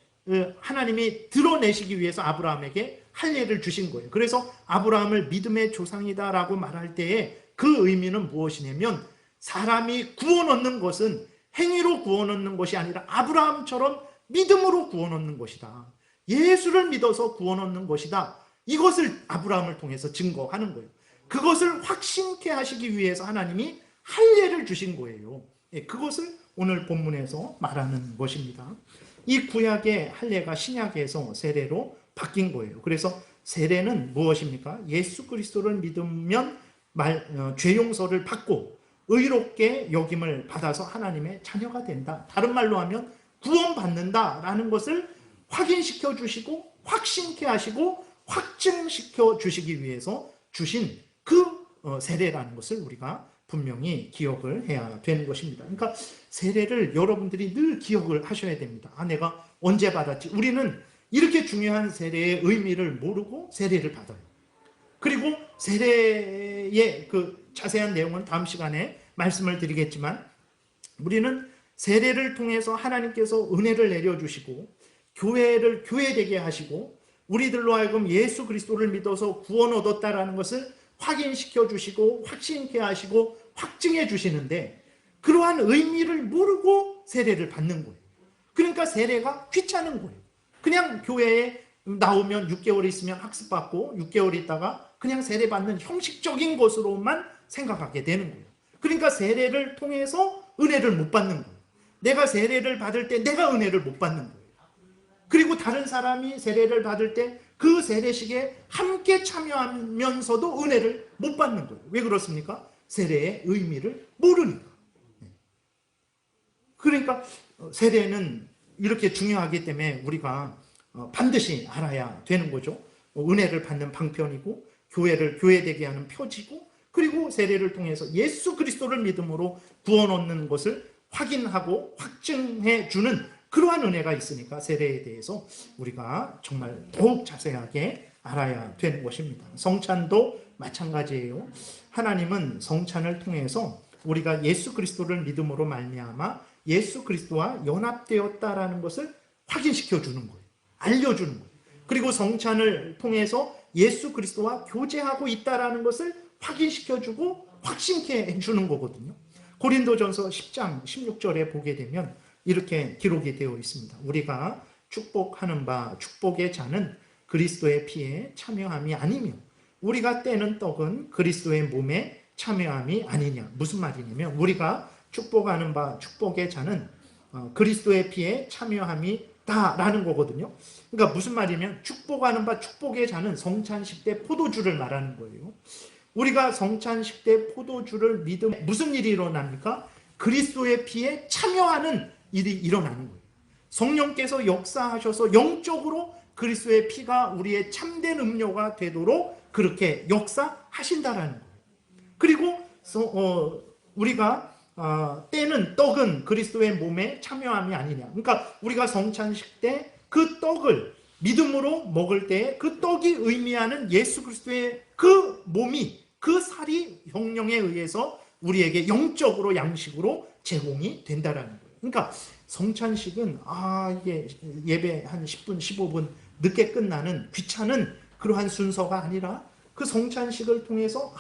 하나님이 드러내시기 위해서 아브라함에게 할례를 주신 거예요. 그래서 아브라함을 믿음의 조상이다라고 말할 때에 그 의미는 무엇이냐면 사람이 구원 얻는 것은 행위로 구원 얻는 것이 아니라 아브라함처럼 믿음으로 구원 얻는 것이다. 예수를 믿어서 구원 얻는 것이다. 이것을 아브라함을 통해서 증거하는 거예요. 그것을 확신케 하시기 위해서 하나님이 할례를 주신 거예요. 그것을 오늘 본문에서 말하는 것입니다. 이 구약의 할례가 신약에서 세례로 바뀐 거예요. 그래서 세례는 무엇입니까? 예수 그리스도를 믿으면 죄 용서를 받고 의롭게 여김을 받아서 하나님의 자녀가 된다. 다른 말로 하면 구원받는다라는 것을 확인시켜 주시고 확신케 하시고 확증시켜 주시기 위해서 주신 그 세례라는 것을 우리가 분명히 기억을 해야 되는 것입니다. 그러니까 세례를 여러분들이 늘 기억을 하셔야 됩니다. 내가 언제 받았지? 우리는 이렇게 중요한 세례의 의미를 모르고 세례를 받아요. 그리고 세례의 그 자세한 내용은 다음 시간에 말씀을 드리겠지만, 우리는 세례를 통해서 하나님께서 은혜를 내려주시고 교회를 교회되게 하시고 우리들로 하여금 예수 그리스도를 믿어서 구원 얻었다라는 것을 확인시켜 주시고 확신케 하시고 확증해 주시는데, 그러한 의미를 모르고 세례를 받는 거예요. 그러니까 세례가 귀찮은 거예요. 그냥 교회에 나오면 6개월 있으면 학습받고 6개월 있다가 그냥 세례 받는 형식적인 것으로만 생각하게 되는 거예요. 그러니까 세례를 통해서 은혜를 못 받는 거예요. 내가 세례를 받을 때 내가 은혜를 못 받는 거예요. 그리고 다른 사람이 세례를 받을 때 그 세례식에 함께 참여하면서도 은혜를 못 받는 거예요. 왜 그렇습니까? 세례의 의미를 모르니까. 그러니까 세례는 이렇게 중요하기 때문에 우리가 반드시 알아야 되는 거죠. 은혜를 받는 방편이고 교회를 교회되게 하는 표지고, 그리고 세례를 통해서 예수 그리스도를 믿음으로 구원 얻는 것을 확인하고 확증해 주는 그러한 은혜가 있으니까 세례에 대해서 우리가 정말 더욱 자세하게 알아야 되는 것입니다. 성찬도 마찬가지예요. 하나님은 성찬을 통해서 우리가 예수 그리스도를 믿음으로 말미암아 예수 그리스도와 연합되었다라는 것을 확인시켜 주는 거예요. 알려주는 거예요. 그리고 성찬을 통해서 예수 그리스도와 교제하고 있다라는 것을 확인시켜 주고 확신케 해주는 거거든요. 고린도전서 10장 16절에 보게 되면 이렇게 기록이 되어 있습니다. 우리가 축복하는 바 축복의 잔은 그리스도의 피에 참여함이 아니며 우리가 떼는 떡은 그리스도의 몸에 참여함이 아니냐. 무슨 말이냐면 우리가 축복하는 바 축복의 잔은 그리스도의 피에 참여함이 다라는 거거든요. 그러니까 무슨 말이냐면 축복하는 바 축복의 잔은 성찬식 때 포도주를 말하는 거예요. 우리가 성찬식 때 포도주를 믿으면 무슨 일이 일어납니까? 그리스도의 피에 참여하는 일이 일어나는 거예요. 성령께서 역사하셔서 영적으로 그리스도의 피가 우리의 참된 음료가 되도록 그렇게 역사하신다라는 거예요. 그리고 우리가 떼는 떡은 그리스도의 몸에 참여함이 아니냐. 그러니까 우리가 성찬식 때 그 떡을 믿음으로 먹을 때 그 떡이 의미하는 예수 그리스도의 그 몸이, 그 살이 성령에 의해서 우리에게 영적으로 양식으로 제공이 된다라는 거예요. 그러니까 성찬식은 이게 예배 한 10분 15분 늦게 끝나는 귀찮은 그러한 순서가 아니라 그 성찬식을 통해서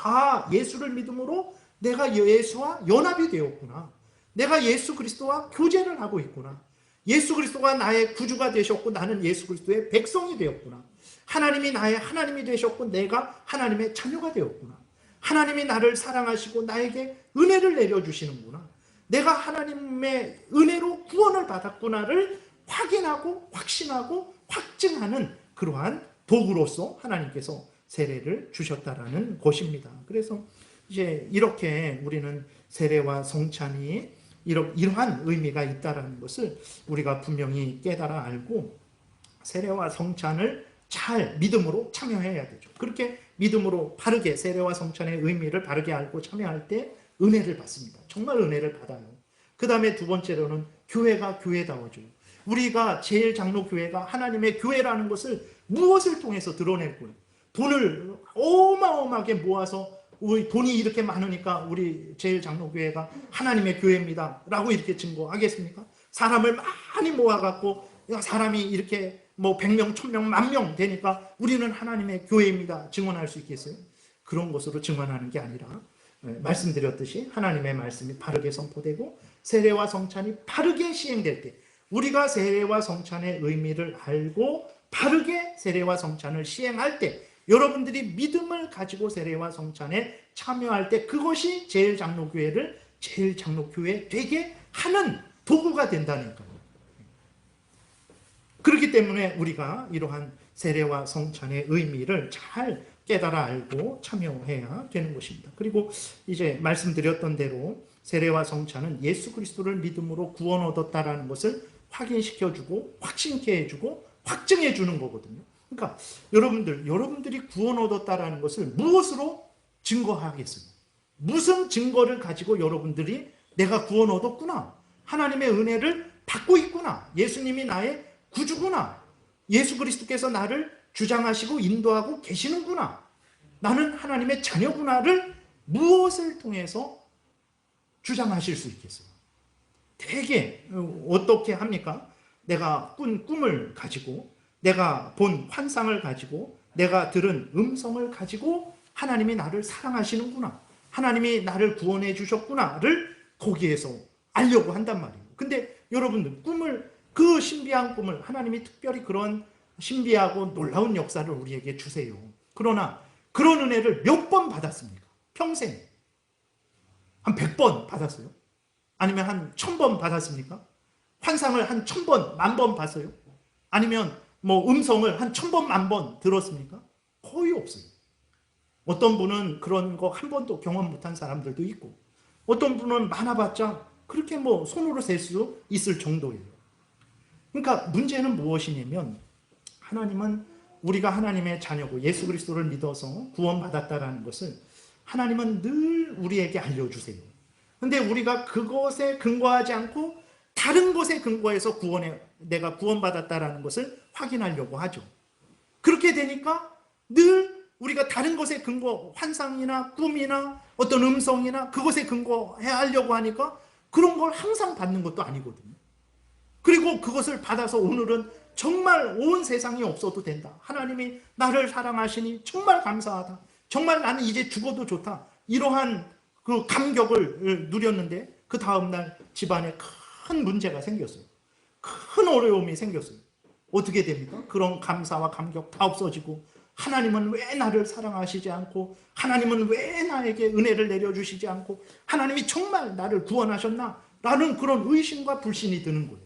예수를 믿음으로 내가 예수와 연합이 되었구나. 내가 예수 그리스도와 교제를 하고 있구나. 예수 그리스도가 나의 구주가 되셨고 나는 예수 그리스도의 백성이 되었구나. 하나님이 나의 하나님이 되셨고 내가 하나님의 자녀가 되었구나. 하나님이 나를 사랑하시고 나에게 은혜를 내려주시는구나. 내가 하나님의 은혜로 구원을 받았구나를 확인하고 확신하고 확증하는 그러한 도구로서 하나님께서 세례를 주셨다라는 것입니다. 그래서 이제 이렇게 우리는 세례와 성찬이 이러한 의미가 있다라는 것을 우리가 분명히 깨달아 알고 세례와 성찬을 잘 믿음으로 참여해야 되죠. 그렇게 믿음으로 바르게 세례와 성찬의 의미를 바르게 알고 참여할 때 은혜를 받습니다. 정말 은혜를 받아요. 그 다음에 두 번째로는 교회가 교회다워져요. 우리가 제일장로교회가 하나님의 교회라는 것을 무엇을 통해서 드러낼 거예요? 돈을 어마어마하게 모아서 돈이 이렇게 많으니까 우리 제일장로교회가 하나님의 교회입니다 라고 이렇게 증거하겠습니까? 사람을 많이 모아갖고 사람이 이렇게 100명, 1000명, 10,000명 되니까 우리는 하나님의 교회입니다 증언할 수 있겠어요? 그런 것으로 증언하는 게 아니라 말씀드렸듯이 하나님의 말씀이 바르게 선포되고 세례와 성찬이 바르게 시행될 때, 우리가 세례와 성찬의 의미를 알고 바르게 세례와 성찬을 시행할 때 여러분들이 믿음을 가지고 세례와 성찬에 참여할 때 그것이 제일장로교회를 제일장로교회 되게 하는 도구가 된다니까요. 그렇기 때문에 우리가 이러한 세례와 성찬의 의미를 잘 깨달아 알고 참여해야 되는 것입니다. 그리고 이제 말씀드렸던 대로 세례와 성찬은 예수 그리스도를 믿음으로 구원 얻었다라는 것을 확인시켜주고 확신케 해주고 확증해 주는 거거든요. 그러니까 여러분들이 구원 얻었다라는 것을 무엇으로 증거하겠어요? 무슨 증거를 가지고 여러분들이 내가 구원 얻었구나, 하나님의 은혜를 받고 있구나, 예수님이 나의 구주구나, 예수 그리스도께서 나를 주장하시고 인도하고 계시는구나, 나는 하나님의 자녀구나를 무엇을 통해서 주장하실 수 있겠어요? 되게 어떻게 합니까? 내가 꾼 꿈을 가지고, 내가 본 환상을 가지고, 내가 들은 음성을 가지고 하나님이 나를 사랑하시는구나, 하나님이 나를 구원해 주셨구나를 거기에서 알려고 한단 말이에요. 근데 여러분들 그 신비한 꿈을 하나님이 특별히 그런 신비하고 놀라운 역사를 우리에게 주세요. 그러나 그런 은혜를 몇 번 받았습니까? 평생 한 100번 받았어요? 아니면 한 1000번 받았습니까? 환상을 한 1000번, 10,000번 봤어요? 아니면 음성을 한 1000번, 10,000번 들었습니까? 거의 없어요. 어떤 분은 그런 거 한 번도 경험 못한 사람들도 있고, 어떤 분은 많아봤자 그렇게 손으로 셀 수 있을 정도예요. 그러니까 문제는 무엇이냐면, 하나님은 우리가 하나님의 자녀고 예수 그리스도를 믿어서 구원받았다라는 것을 하나님은 늘 우리에게 알려주세요. 근데 우리가 그것에 근거하지 않고 다른 것에 근거해서 내가 구원받았다라는 것을 확인하려고 하죠. 그렇게 되니까 늘 우리가 다른 것에 환상이나 꿈이나 어떤 음성이나 그것에 근거해야 하려고 하니까 그런 걸 항상 받는 것도 아니거든요. 그리고 그것을 받아서 오늘은 정말 온 세상이 없어도 된다, 하나님이 나를 사랑하시니 정말 감사하다, 정말 나는 이제 죽어도 좋다, 이러한 그 감격을 누렸는데 그 다음날 집안에 큰 문제가 생겼어요. 큰 어려움이 생겼어요. 어떻게 됩니까? 그런 감사와 감격 다 없어지고, 하나님은 왜 나를 사랑하시지 않고, 하나님은 왜 나에게 은혜를 내려주시지 않고, 하나님이 정말 나를 구원하셨나? 라는 그런 의심과 불신이 드는 거예요.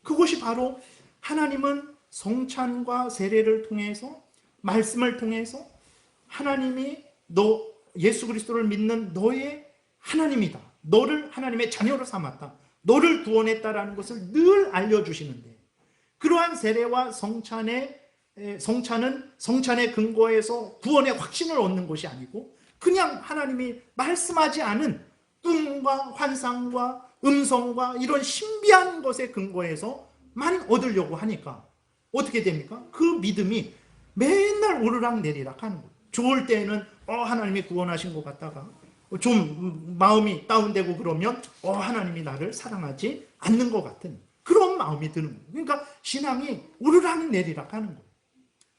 그것이 바로 하나님은 성찬과 세례를 통해서, 말씀을 통해서 하나님이 예수 그리스도를 믿는 너의 하나님이다, 너를 하나님의 자녀로 삼았다, 너를 구원했다라는 것을 늘 알려주시는데, 그러한 세례와 성찬은 성찬의 근거에서 구원의 확신을 얻는 것이 아니고, 그냥 하나님이 말씀하지 않은 꿈과 환상과 음성과 이런 신비한 것에 근거해서만 얻으려고 하니까 어떻게 됩니까? 그 믿음이 맨날 오르락 내리락 하는 거예요. 좋을 때에는 하나님이 구원하신 것 같다가, 좀 마음이 다운되고 그러면 하나님이 나를 사랑하지 않는 것 같은 그런 마음이 드는 거예요. 그러니까 신앙이 오르락 내리락 하는 거예요.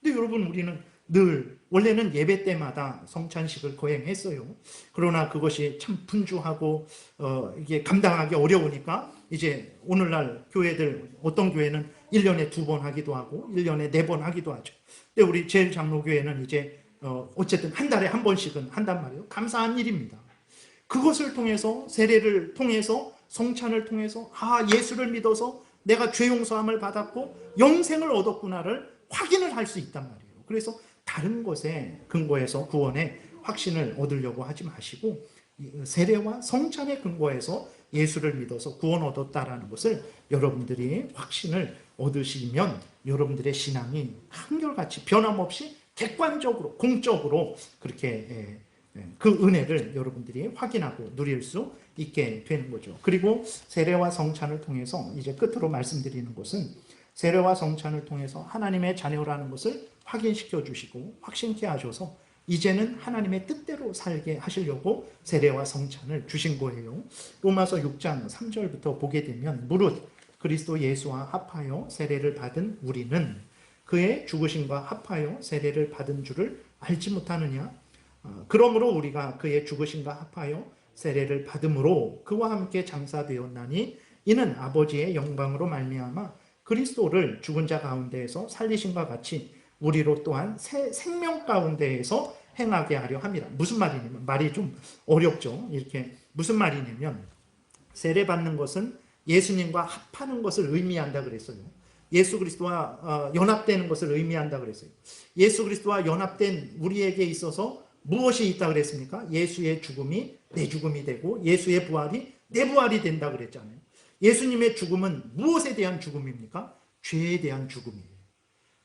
근데 여러분, 우리는 늘 원래는 예배 때마다 성찬식을 거행했어요. 그러나 그것이 참 분주하고 이게 감당하기 어려우니까 이제 오늘날 교회들, 어떤 교회는 1년에 2번 하기도 하고 1년에 4번 하기도 하죠. 근데 우리 제일장로교회는 이제 어쨌든 한 달에 한 번씩은 한단 말이에요. 감사한 일입니다. 그것을 통해서, 세례를 통해서, 성찬을 통해서 예수를 믿어서 내가 죄 용서함을 받았고 영생을 얻었구나를 확인을 할 수 있단 말이에요. 그래서 다른 것에 근거해서 구원의 확신을 얻으려고 하지 마시고, 세례와 성찬의 근거해서 예수를 믿어서 구원 얻었다라는 것을 여러분들이 확신을 얻으시면 여러분들의 신앙이 한결같이 변함없이 객관적으로, 공적으로 그렇게 그 은혜를 여러분들이 확인하고 누릴 수 있게 되는 거죠. 그리고 세례와 성찬을 통해서 이제 끝으로 말씀드리는 것은, 세례와 성찬을 통해서 하나님의 자녀라는 것을 확인시켜 주시고 확신케 하셔서 이제는 하나님의 뜻대로 살게 하시려고 세례와 성찬을 주신 거예요. 로마서 6장 3절부터 보게 되면, 무릇 그리스도 예수와 합하여 세례를 받은 우리는 그의 죽으심과 합하여 세례를 받은 줄을 알지 못하느냐? 그러므로 우리가 그의 죽으심과 합하여 세례를 받음으로 그와 함께 장사되었나니, 이는 아버지의 영광으로 말미암아 그리스도를 죽은 자 가운데에서 살리심과 같이 우리로 또한 새 생명 가운데에서 행하게 하려 합니다. 무슨 말이냐면, 말이 좀 어렵죠. 이렇게 무슨 말이냐면, 세례받는 것은 예수님과 합하는 것을 의미한다 그랬어요. 예수 그리스도와 연합되는 것을 의미한다 그랬어요. 예수 그리스도와 연합된 우리에게 있어서 무엇이 있다 그랬습니까? 예수의 죽음이 내 죽음이 되고 예수의 부활이 내 부활이 된다 그랬잖아요. 예수님의 죽음은 무엇에 대한 죽음입니까? 죄에 대한 죽음이에요.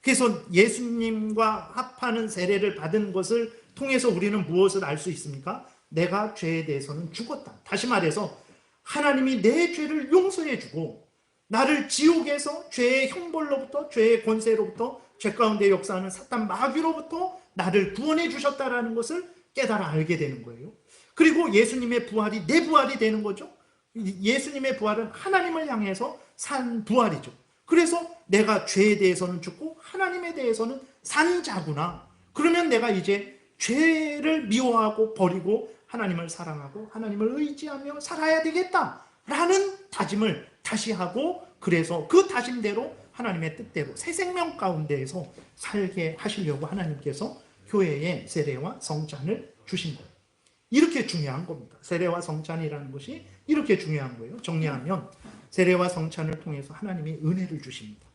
그래서 예수님과 합하는 세례를 받은 것을 통해서 우리는 무엇을 알 수 있습니까? 내가 죄에 대해서는 죽었다. 다시 말해서 하나님이 내 죄를 용서해 주고 나를 지옥에서 죄의 형벌로부터, 죄의 권세로부터, 죄 가운데 역사하는 사탄 마귀로부터 나를 구원해 주셨다라는 것을 깨달아 알게 되는 거예요. 그리고 예수님의 부활이 내 부활이 되는 거죠. 예수님의 부활은 하나님을 향해서 산 부활이죠. 그래서 내가 죄에 대해서는 죽고 하나님에 대해서는 산 자구나. 그러면 내가 이제 죄를 미워하고 버리고 하나님을 사랑하고 하나님을 의지하며 살아야 되겠다라는 다짐을 다시 하고, 그래서 그 다짐대로 하나님의 뜻대로 새 생명 가운데에서 살게 하시려고 하나님께서 교회에 세례와 성찬을 주신 거예요. 이렇게 중요한 겁니다. 세례와 성찬이라는 것이 이렇게 중요한 거예요. 정리하면 세례와 성찬을 통해서 하나님이 은혜를 주십니다.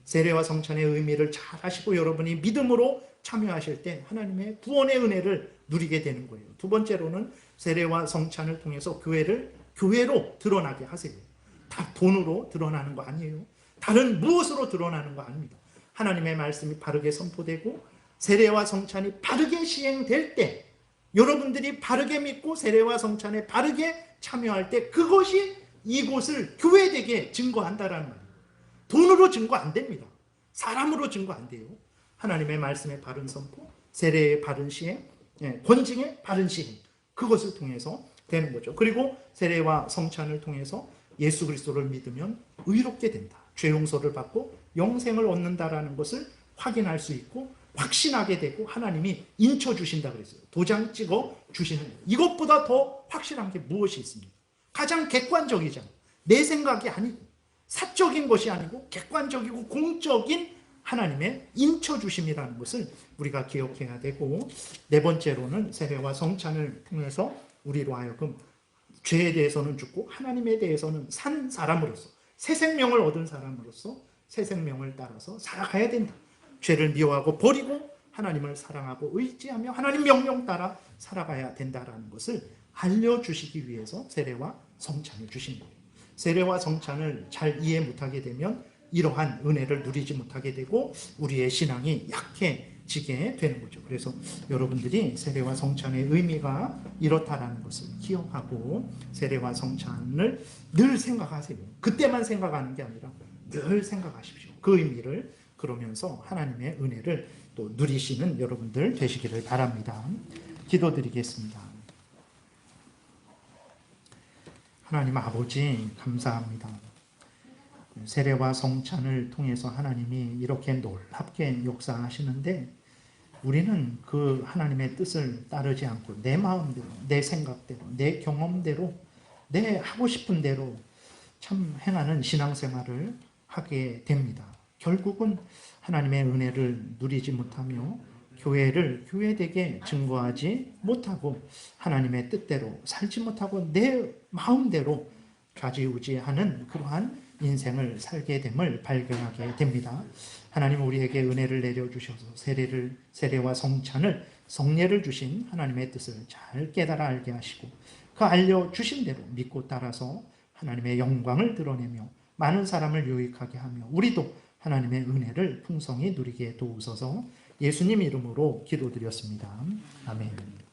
세례와 성찬의 의미를 잘 아시고 여러분이 믿음으로 참여하실 때 하나님의 구원의 은혜를 누리게 되는 거예요. 두 번째로는 세례와 성찬을 통해서 교회로 드러나게 하세요. 다 돈으로 드러나는 거 아니에요. 다른 무엇으로 드러나는 거 아닙니다. 하나님의 말씀이 바르게 선포되고 세례와 성찬이 바르게 시행될 때, 여러분들이 바르게 믿고 세례와 성찬에 바르게 참여할 때 그것이 이곳을 교회되게 증거한다라는 말이에요. 돈으로 증거 안 됩니다. 사람으로 증거 안 돼요. 하나님의 말씀의 바른 선포, 세례의 바른 시행, 권징의 바른 시행, 그것을 통해서 되는 거죠. 그리고 세례와 성찬을 통해서 예수 그리스도를 믿으면 의롭게 된다. 죄 용서를 받고 영생을 얻는다라는 것을 확인할 수 있고 확신하게 되고 하나님이 인쳐 주신다 그랬어요. 도장 찍어 주시는 거예요. 이것보다 더 확실한 게 무엇이 있습니까? 가장 객관적이잖아요. 내 생각이 아니고 사적인 것이 아니고 객관적이고 공적인 하나님의 인쳐 주심이라는 것을 우리가 기억해야 되고, 네 번째로는 세례와 성찬을 통해서 우리로 하여금 죄에 대해서는 죽고 하나님에 대해서는 산 사람으로서, 새 생명을 얻은 사람으로서 새 생명을 따라서 살아가야 된다. 죄를 미워하고 버리고 하나님을 사랑하고 의지하며 하나님 명령 따라 살아가야 된다라는 것을 알려주시기 위해서 세례와 성찬을 주신 거예요. 세례와 성찬을 잘 이해 못하게 되면 이러한 은혜를 누리지 못하게 되고 우리의 신앙이 약해지게 되는 거죠. 그래서 여러분들이 세례와 성찬의 의미가 이렇다라는 것을 기억하고 세례와 성찬을 늘 생각하세요. 그때만 생각하는 게 아니라 늘 생각하십시오. 그 의미를. 그러면서 하나님의 은혜를 또 누리시는 여러분들 되시기를 바랍니다. 기도드리겠습니다. 하나님 아버지 감사합니다. 세례와 성찬을 통해서 하나님이 이렇게 놀랍게 역사하시는데 우리는 그 하나님의 뜻을 따르지 않고 내 마음대로, 내 생각대로, 내 경험대로, 내 하고 싶은 대로 참 행하는 신앙생활을 하게 됩니다. 결국은 하나님의 은혜를 누리지 못하며 교회를 교회되게 증거하지 못하고 하나님의 뜻대로 살지 못하고 내 마음대로 좌지우지하는 그러한 인생을 살게 됨을 발견하게 됩니다. 하나님 우리에게 은혜를 내려주셔서 세례와 성찬을 성례를 주신 하나님의 뜻을 잘 깨달아 알게 하시고 그 알려주신 대로 믿고 따라서 하나님의 영광을 드러내며 많은 사람을 유익하게 하며 우리도 하나님의 은혜를 풍성히 누리게 도우소서. 예수님 이름으로 기도드렸습니다. 아멘.